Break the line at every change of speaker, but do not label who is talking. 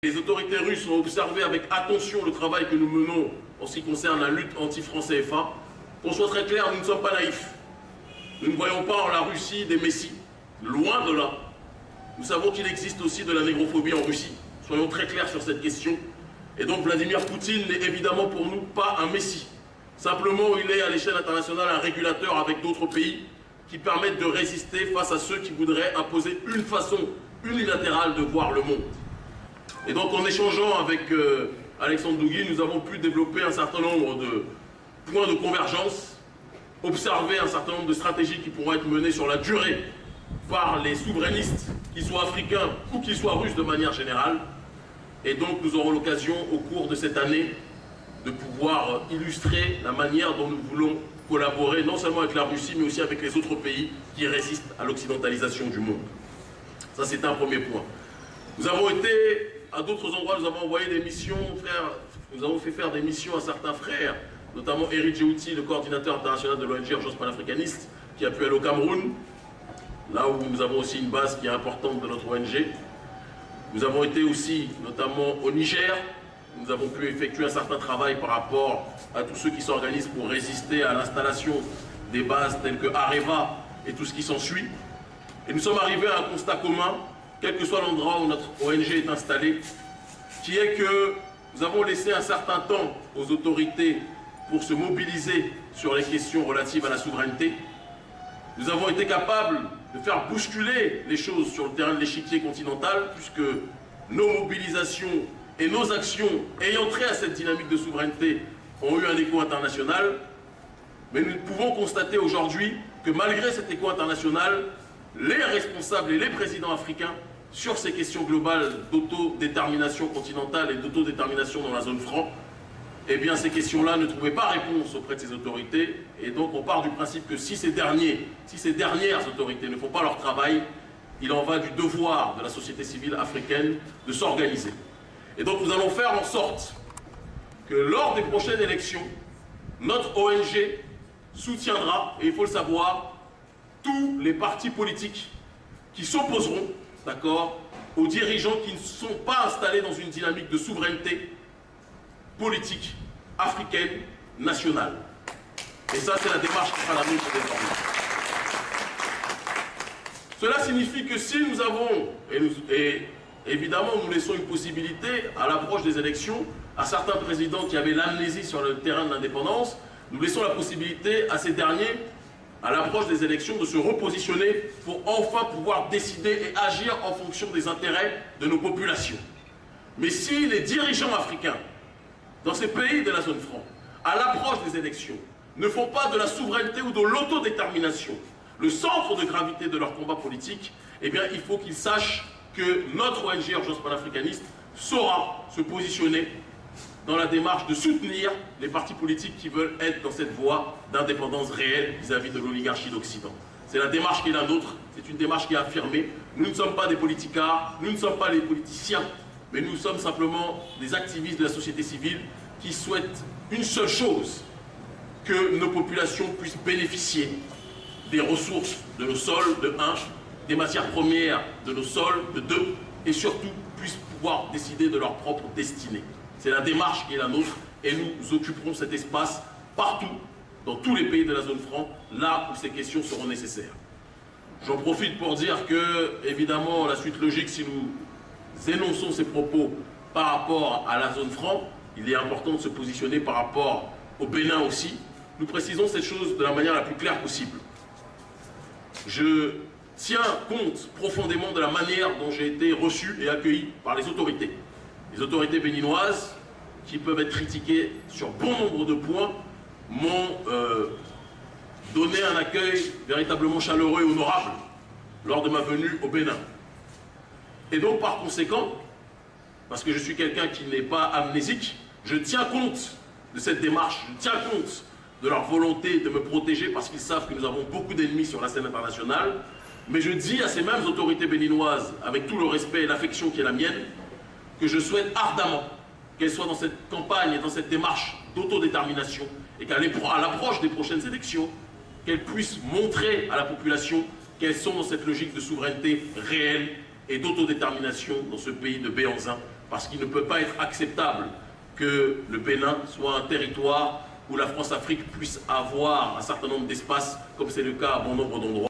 Les autorités russes ont observé avec attention le travail que nous menons en ce qui concerne la lutte anti-franc CFA. Qu'on soit très clair, nous ne sommes pas naïfs. Nous ne voyons pas en la Russie des messies. Loin de là. Nous savons qu'il existe aussi de la négrophobie en Russie. Soyons très clairs sur cette question. Et donc Vladimir Poutine n'est évidemment pour nous pas un messie. Simplement, il est à l'échelle internationale un régulateur avec d'autres pays qui permettent de résister face à ceux qui voudraient imposer une façon unilatérale de voir le monde. Et donc en échangeant avec Alexandre Dougui, nous avons pu développer un certain nombre de points de convergence, observer un certain nombre de stratégies qui pourront être menées sur la durée par les souverainistes, qu'ils soient africains ou qu'ils soient russes de manière générale. Et donc nous aurons l'occasion au cours de cette année de pouvoir illustrer la manière dont nous voulons collaborer non seulement avec la Russie mais aussi avec les autres pays qui résistent à l'occidentalisation du monde. Ça c'est un premier point. Nous avons été à d'autres endroits, nous avons envoyé des missions, nous avons fait faire des missions à certains frères, notamment Eric Djouti, le coordinateur international de l'ONG Urgence panafricaniste, qui a pu aller au Cameroun, là où nous avons aussi une base qui est importante de notre ONG. Nous avons été aussi notamment au Niger. Nous avons pu effectuer un certain travail par rapport à tous ceux qui s'organisent pour résister à l'installation des bases telles que Areva et tout ce qui s'ensuit. Et nous sommes arrivés à un constat commun, quel que soit l'endroit où notre ONG est installée, qui est que nous avons laissé un certain temps aux autorités pour se mobiliser sur les questions relatives à la souveraineté. Nous avons été capables de faire bousculer les choses sur le terrain de l'échiquier continental, puisque nos mobilisations et nos actions ayant trait à cette dynamique de souveraineté ont eu un écho international. Mais nous pouvons constater aujourd'hui que malgré cet écho international, les responsables et les présidents africains sur ces questions globales d'autodétermination continentale et d'autodétermination dans la zone franc, eh bien ces questions-là ne trouvaient pas réponse auprès de ces autorités. Et donc on part du principe que si ces dernières autorités ne font pas leur travail, il en va du devoir de la société civile africaine de s'organiser. Et donc nous allons faire en sorte que lors des prochaines élections, notre ONG soutiendra, et il faut le savoir, tous les partis politiques qui s'opposeront, d'accord, aux dirigeants qui ne sont pas installés dans une dynamique de souveraineté politique africaine nationale. Et ça, c'est la démarche qui sera la nôtre désormais. Cela signifie que si nous avons, et évidemment nous laissons une possibilité à l'approche des élections, à certains présidents qui avaient l'amnésie sur le terrain de l'indépendance, nous laissons la possibilité à ces derniers, à l'approche des élections, de se repositionner pour enfin pouvoir décider et agir en fonction des intérêts de nos populations. Mais si les dirigeants africains, dans ces pays de la zone franc, à l'approche des élections, ne font pas de la souveraineté ou de l'autodétermination le centre de gravité de leur combat politique, eh bien il faut qu'ils sachent que notre ONG Urgence panafricaniste saura se positionner dans la démarche de soutenir les partis politiques qui veulent être dans cette voie d'indépendance réelle vis-à-vis de l'oligarchie d'Occident. C'est la démarche qui est la nôtre, c'est une démarche qui est affirmée. Nous ne sommes pas des politicards, nous ne sommes pas les politiciens, mais nous sommes simplement des activistes de la société civile qui souhaitent une seule chose, que nos populations puissent bénéficier des ressources de nos sols, de 1, des matières premières de nos sols, de 2, et surtout puissent pouvoir décider de leur propre destinée. C'est la démarche qui est la nôtre, et nous occuperons cet espace partout, dans tous les pays de la zone franc, là où ces questions seront nécessaires. J'en profite pour dire que, évidemment, la suite logique, si nous énonçons ces propos par rapport à la zone franc, il est important de se positionner par rapport au Bénin aussi. Nous précisons cette chose de la manière la plus claire possible. Je tiens compte profondément de la manière dont j'ai été reçu et accueilli par les autorités. Les autorités béninoises, qui peuvent être critiquées sur bon nombre de points, m'ont donné un accueil véritablement chaleureux et honorable lors de ma venue au Bénin. Et donc par conséquent, parce que je suis quelqu'un qui n'est pas amnésique, je tiens compte de cette démarche, je tiens compte de leur volonté de me protéger parce qu'ils savent que nous avons beaucoup d'ennemis sur la scène internationale, mais je dis à ces mêmes autorités béninoises, avec tout le respect et l'affection qui est la mienne, que je souhaite ardemment qu'elles soient dans cette campagne et dans cette démarche d'autodétermination et qu'à l'approche des prochaines élections, qu'elles puissent montrer à la population qu'elles sont dans cette logique de souveraineté réelle et d'autodétermination dans ce pays de Béhanzin parce qu'il ne peut pas être acceptable que le Bénin soit un territoire où la France-Afrique puisse avoir un certain nombre d'espaces, comme c'est le cas à bon nombre d'endroits.